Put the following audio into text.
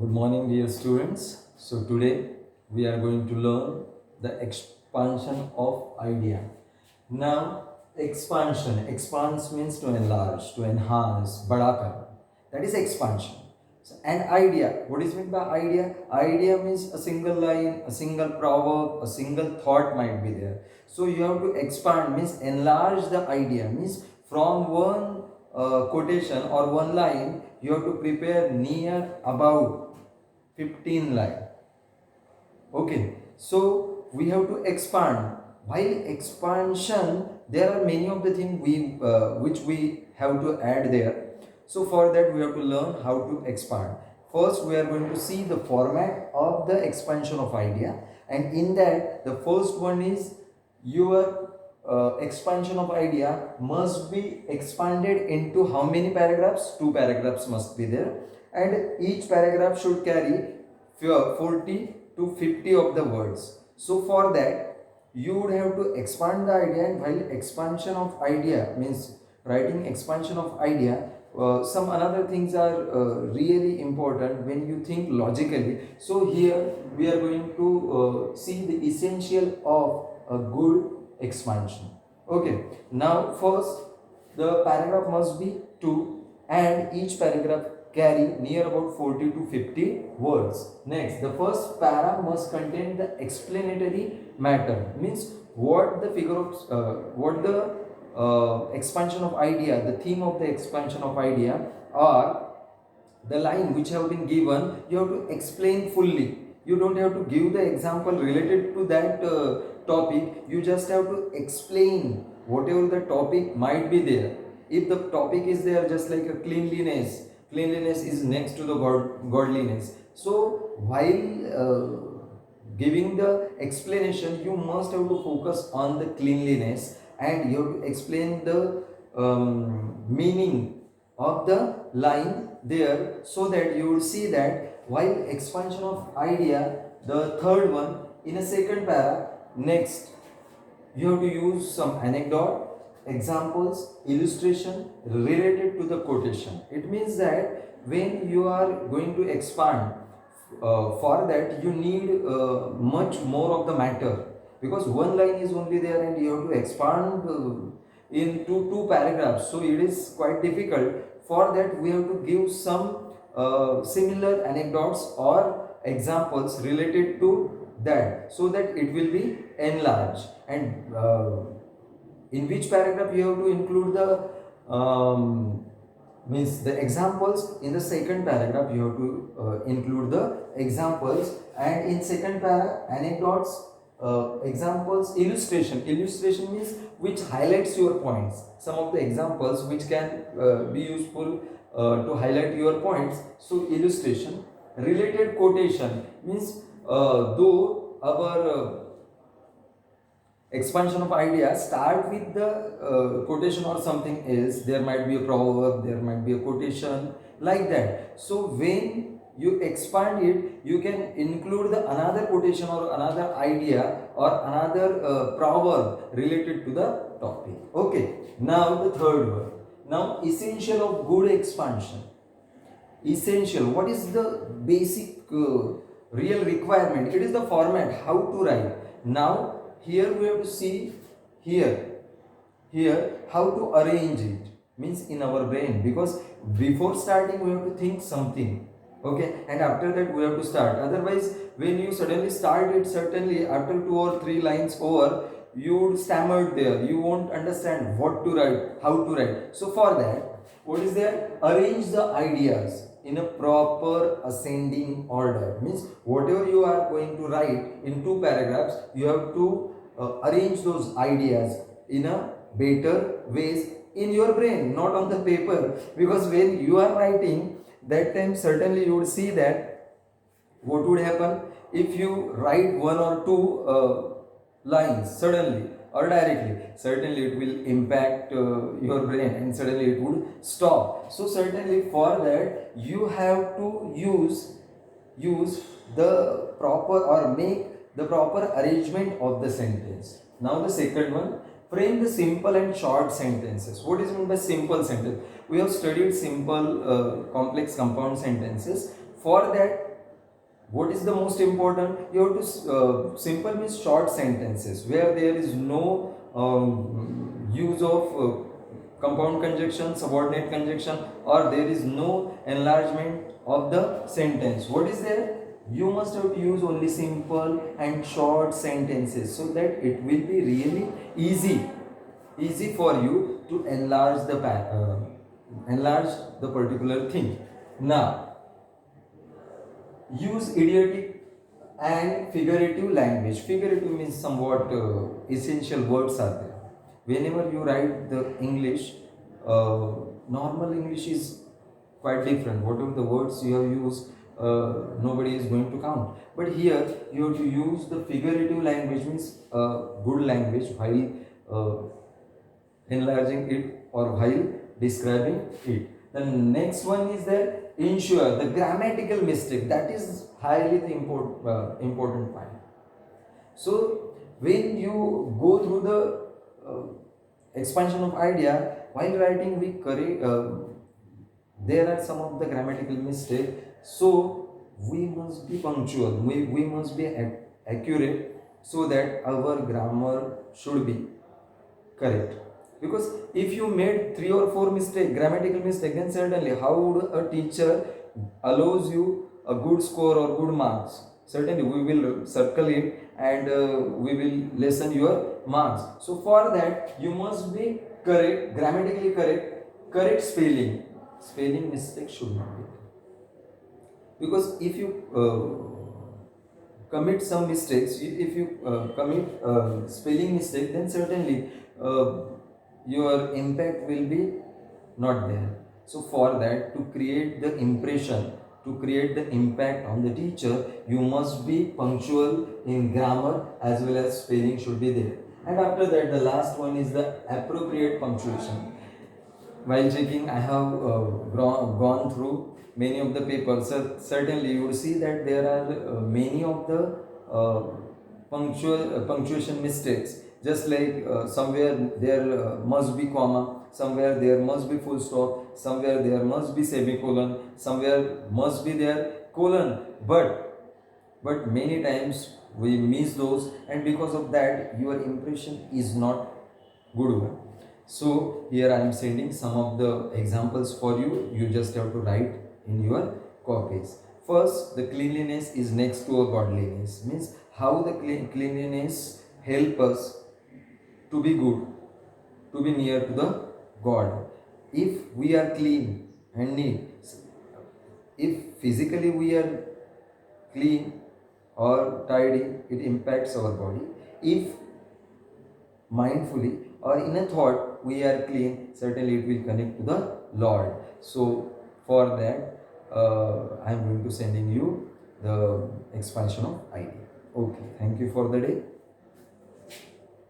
Good morning, dear students. So today we are going to learn the expansion of idea. Now, expands means to enlarge, to enhance, bada karna. That is expansion. So, and idea, what is meant by idea? Idea means a single line, a single proverb, a single thought might be there. So you have to expand means enlarge the idea means from one quotation or one line you have to prepare near about 15 line. Okay, so we have to expand. While expansion, there are many of the things which we have to add there. So for that we have to learn how to expand. First we are going to see the format of the expansion of idea, and in that the first one is your expansion of idea must be expanded into how many paragraphs? Two paragraphs must be there, and each paragraph should carry 40 to 50 of the words. So for that you would have to expand the idea, and while expansion of idea means writing expansion of idea, some another things are really important when you think logically. So here we are going to see the essential of a good expansion. Okay, now first the paragraph must be 2 and each paragraph carry near about 40 to 50 words. Next, the first para must contain the explanatory matter, means what the figure of what the expansion of idea, the theme of the expansion of idea, or the line which have been given, you have to explain fully. You don't have to give the example related to that topic. You just have to explain whatever the topic might be there. If the topic is there, just like a cleanliness is next to the godliness. So while giving the explanation, you must have to focus on the cleanliness, and you have to explain the meaning of the line there, so that you will see that while expansion of idea, the third one in a second para, next you have to use some anecdote, examples, illustration related to the quotation. It means that when you are going to expand, for that you need much more of the matter, because one line is only there and you have to expand into two paragraphs, so it is quite difficult. For that we have to give some similar anecdotes or examples related to that, so that it will be enlarged. And in which paragraph you have to include the means the examples? In the second paragraph you have to include the examples, and in second para anecdotes, examples, illustration means which highlights your points, some of the examples which can be useful to highlight your points. So illustration, related quotation means though our expansion of ideas start with the quotation or something else, there might be a proverb, there might be a quotation, like that. So when you expand it, you can include the another quotation or another idea or another proverb related to the topic. Okay, now the third one. Now essential of good expansion. Essential, what is the basic real requirement? It is the format, how to write. Now here we have to see here how to arrange it, means in our brain, because before starting we have to think something, okay, and after that we have to start. Otherwise when you suddenly start it, certainly after 2 or 3 lines over you would stammer there, you won't understand what to write, how to write. So for that, what is there? Arrange the ideas in a proper ascending order, means whatever you are going to write in 2 paragraphs, you have to arrange those ideas in a better ways in your brain, not on the paper, because when you are writing, that time certainly you would see that what would happen if you write 1 or 2 lines suddenly or directly, certainly it will impact your brain and suddenly it would stop. So certainly for that you have to use the proper or make the proper arrangement of the sentence. Now the second one, frame the simple and short sentences. What is meant by simple sentence? We have studied simple, complex, compound sentences. For that What is the most important? You have to simple means short sentences where there is no use of compound conjunction, subordinate conjunction, or there is no enlargement of the sentence. What is there? You must have to use only simple and short sentences so that it will be really easy for you to enlarge the particular thing. Now, use idiotic and figurative language. Figurative means somewhat essential words are there. Whenever you write the English, normal English is quite different. Whatever the words you have used, nobody is going to count. But here you have to use the figurative language, means good language, while enlarging it or while describing it. The next one is that ensure the grammatical mistake, that is highly the important point. So when you go through the expansion of idea, while writing we correct, there are some of the grammatical mistake, so we must be punctual, we must be accurate so that our grammar should be correct. Because if you made 3 or 4 grammatical mistake, then certainly how would a teacher allows you a good score or good marks? Certainly we will circle it and we will lessen your marks. So for that you must be correct, grammatically correct spelling mistake should not be. Because if you commit some mistakes, if you commit spelling mistake, then certainly your impact will be not there. So for that, to create the impression, to create the impact on the teacher, you must be punctual in grammar as well as spelling should be there. And after that, the last one is the appropriate punctuation. While checking, I have gone through many of the papers. Certainly you will see that there are many of the punctuation mistakes. Just like somewhere there must be comma, somewhere there must be full stop, somewhere there must be semicolon, somewhere must be there colon. But many times we miss those, and because of that your impression is not good one. So here I am sending some of the examples for you. You just have to write in your copies. First, the cleanliness is next to a godliness. Means how the cleanliness help us to be good, to be near to the God. If we are clean and neat, if physically we are clean or tidy, it impacts our body. If mindfully or in a thought we are clean, certainly it will connect to the Lord. So for that I am going to sending you the expansion of idea. Okay, thank you for the day.